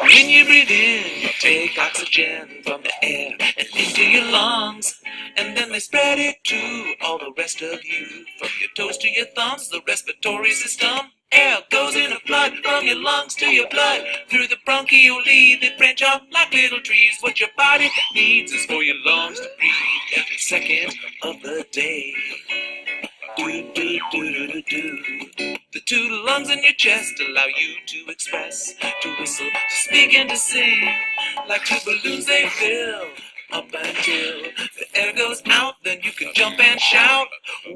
When you breathe in, you take oxygen from the air and into your lungs, and then they spread it to all the rest of you. From your toes to your thumbs, the respiratory system. Air goes in a flood from your lungs to your blood. Through the bronchioli, they branch out like little trees. What your body needs is for your lungs to breathe every second of the day. Do, do, do, do, do, do. The two lungs in your chest allow you to express, to whistle, to speak and to sing. Like two balloons they fill up until the air goes out, then you can jump and shout.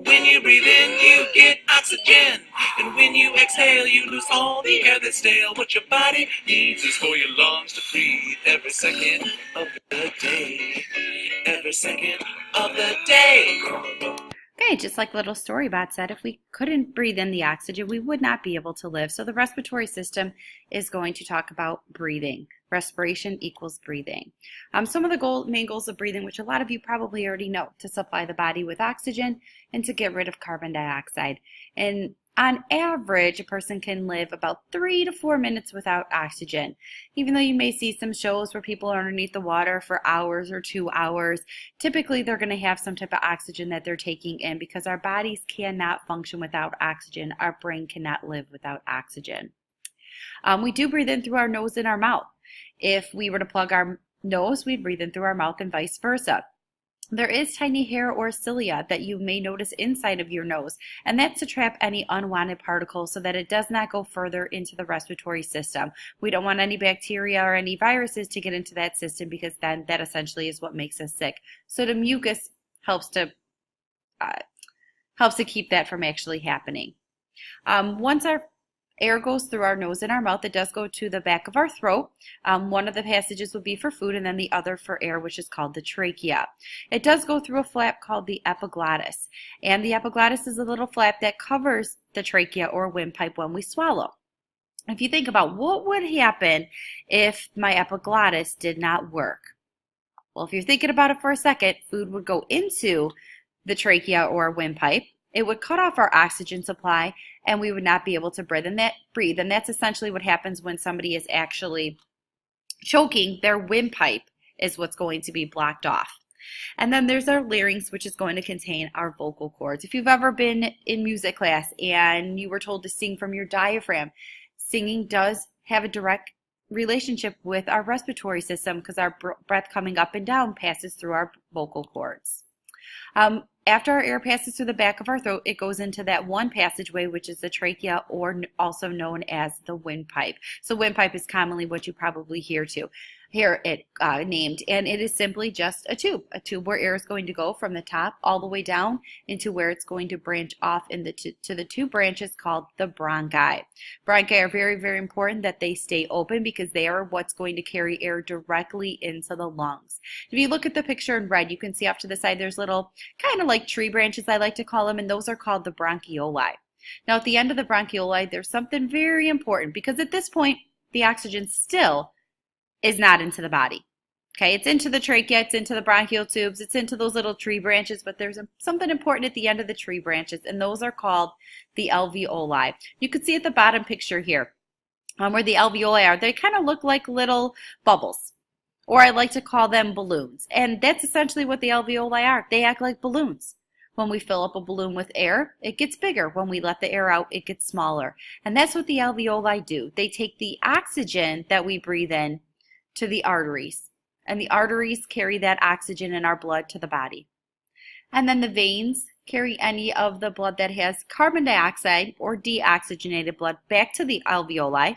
When you breathe in, you get oxygen, and when you exhale, you lose all the air that's stale. What your body needs is for your lungs to breathe every second of the day. Every second of the day. Okay, just like Little Storybot said, if we couldn't breathe in the oxygen, we would not be able to live. So the respiratory system is going to talk about breathing. Respiration equals breathing. Some of the main goals of breathing, which a lot of you probably already know, to supply the body with oxygen and to get rid of carbon dioxide. And on average, a person can live about 3 to 4 minutes without oxygen. Even though you may see some shows where people are underneath the water for hours or 2 hours, typically they're going to have some type of oxygen that they're taking in because our bodies cannot function without oxygen. Our brain cannot live without oxygen. We do breathe in through our nose and our mouth. If we were to plug our nose, we'd breathe in through our mouth and vice versa. There is tiny hair or cilia that you may notice inside of your nose, and that's to trap any unwanted particles so that it does not go further into the respiratory system. We don't want any bacteria or any viruses to get into that system because then that essentially is what makes us sick. So the mucus helps to keep that from actually happening. Once our air goes through our nose and our mouth, it does go to the back of our throat. One of the passages would be for food and then the other for air, which is called the trachea. It does go through a flap called the epiglottis. And the epiglottis is a little flap that covers the trachea or windpipe when we swallow. If you think about what would happen if my epiglottis did not work. Well, if you're thinking about it for a second, food would go into the trachea or windpipe. It would cut off our oxygen supply and we would not be able to breathe. And that's essentially what happens when somebody is actually choking. Their windpipe is what's going to be blocked off. And then there's our larynx, which is going to contain our vocal cords. If you've ever been in music class and you were told to sing from your diaphragm, singing does have a direct relationship with our respiratory system because our breath coming up and down passes through our vocal cords. After our air passes through the back of our throat, it goes into that one passageway, which is the trachea, or also known as the windpipe. So windpipe is commonly what you probably hear it named, and it is simply just a tube where air is going to go from the top all the way down into where it's going to branch off to the two branches called the bronchi. Bronchi are very, very important that they stay open because they are what's going to carry air directly into the lungs. If you look at the picture in red, you can see off to the side there's little kind of like tree branches, I like to call them, and those are called the bronchioli. Now at the end of the bronchioli, there's something very important because at this point, the oxygen still is not into the body. Okay, it's into the trachea, it's into the bronchial tubes, it's into those little tree branches, but there's something important at the end of the tree branches, and those are called the alveoli. You can see at the bottom picture here where the alveoli are, they kind of look like little bubbles, or I like to call them balloons, and that's essentially what the alveoli are. They act like balloons. When we fill up a balloon with air, it gets bigger. When we let the air out, it gets smaller. And that's what the alveoli do. They take the oxygen that we breathe in to the arteries, and the arteries carry that oxygen in our blood to the body. And then the veins carry any of the blood that has carbon dioxide or deoxygenated blood back to the alveoli,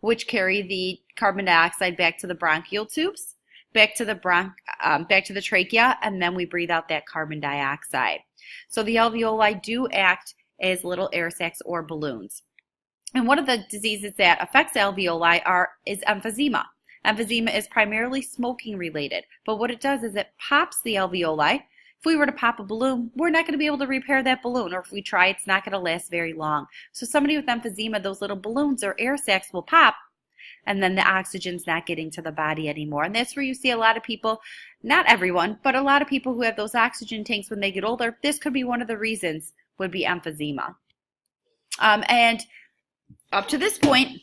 which carry the carbon dioxide back to the bronchial tubes, back to the trachea, and then we breathe out that carbon dioxide. So the alveoli do act as little air sacs or balloons. And one of the diseases that affects alveoli is emphysema. Emphysema is primarily smoking related, but what it does is it pops the alveoli. If we were to pop a balloon, we're not going to be able to repair that balloon, or if we try, it's not going to last very long. So somebody with emphysema, those little balloons or air sacs will pop, and then the oxygen's not getting to the body anymore. And that's where you see a lot of people, not everyone, but a lot of people who have those oxygen tanks when they get older. This could be one of the reasons, would be emphysema. And up to this point,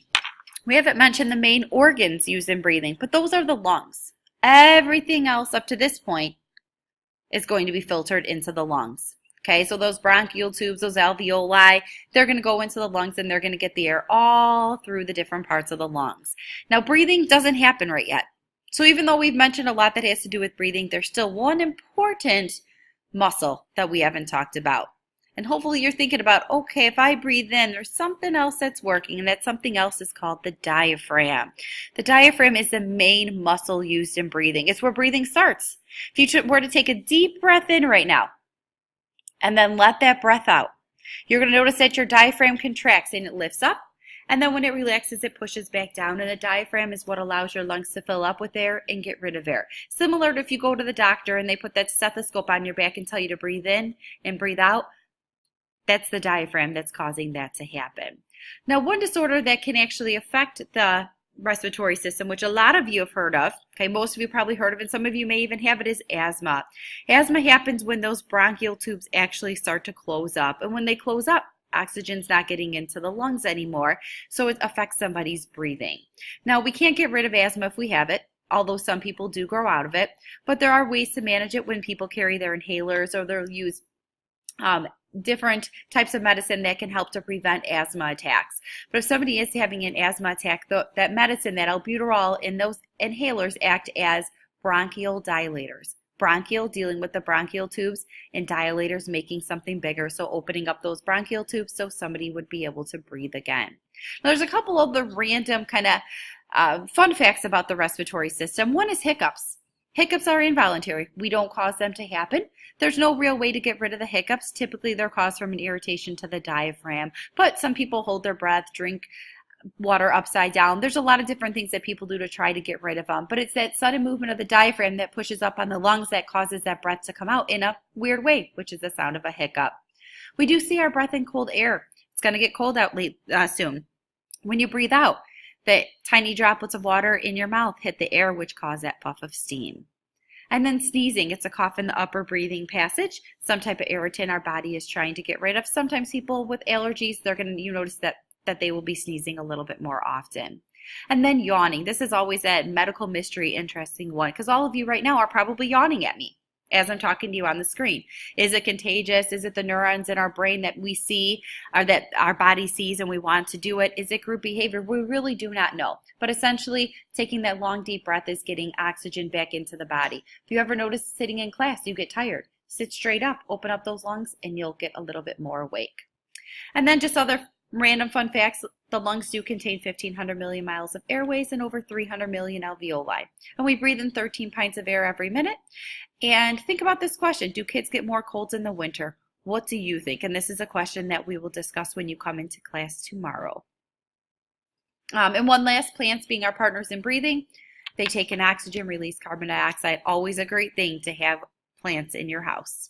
We haven't mentioned the main organs used in breathing, but those are the lungs. Everything else up to this point is going to be filtered into the lungs. Okay, so those bronchial tubes, those alveoli, they're going to go into the lungs and they're going to get the air all through the different parts of the lungs. Now, breathing doesn't happen right yet. So even though we've mentioned a lot that has to do with breathing, there's still one important muscle that we haven't talked about. And hopefully you're thinking about, okay, if I breathe in, there's something else that's working, and that something else is called the diaphragm. The diaphragm is the main muscle used in breathing. It's where breathing starts. If you were to take a deep breath in right now, and then let that breath out, you're going to notice that your diaphragm contracts and it lifts up. And then when it relaxes, it pushes back down. And the diaphragm is what allows your lungs to fill up with air and get rid of air. Similar to if you go to the doctor and they put that stethoscope on your back and tell you to breathe in and breathe out, that's the diaphragm that's causing that to happen. Now, one disorder that can actually affect the respiratory system, which a lot of you have heard of, okay, most of you probably heard of it, some of you may even have it, is asthma. Asthma happens when those bronchial tubes actually start to close up. And when they close up, oxygen's not getting into the lungs anymore, so it affects somebody's breathing. Now, we can't get rid of asthma if we have it, although some people do grow out of it, but there are ways to manage it when people carry their inhalers or they'll use different types of medicine that can help to prevent asthma attacks. But if somebody is having an asthma attack, that medicine, that albuterol in those inhalers act as bronchial dilators. Bronchial, dealing with the bronchial tubes, and dilators, making something bigger, so opening up those bronchial tubes so somebody would be able to breathe again. Now, there's a couple of the random kind of fun facts about the respiratory system. One is hiccups. Hiccups are involuntary. We don't cause them to happen. There's no real way to get rid of the hiccups. Typically, they're caused from an irritation to the diaphragm, but some people hold their breath, drink water upside down. There's a lot of different things that people do to try to get rid of them, but it's that sudden movement of the diaphragm that pushes up on the lungs that causes that breath to come out in a weird way, which is the sound of a hiccup. We do see our breath in cold air. It's going to get cold out soon. When you breathe out, the tiny droplets of water in your mouth hit the air, which cause that puff of steam. And then sneezing, it's a cough in the upper breathing passage, some type of irritant our body is trying to get rid of. Sometimes people with allergies, you notice that they will be sneezing a little bit more often. And then yawning. This is always a medical mystery, interesting one, because all of you right now are probably yawning at me as I'm talking to you on the screen. Is it contagious? Is it the neurons in our brain that we see or that our body sees and we want to do it? Is it group behavior? We really do not know. But essentially, taking that long, deep breath is getting oxygen back into the body. If you ever notice sitting in class, you get tired. Sit straight up, open up those lungs, and you'll get a little bit more awake. And then just other random fun facts, the lungs do contain 1,500 million miles of airways and over 300 million alveoli. And we breathe in 13 pints of air every minute. And think about this question, do kids get more colds in the winter? What do you think? And this is a question that we will discuss when you come into class tomorrow. And one last, plants being our partners in breathing. They take in oxygen, release carbon dioxide. Always a great thing to have plants in your house.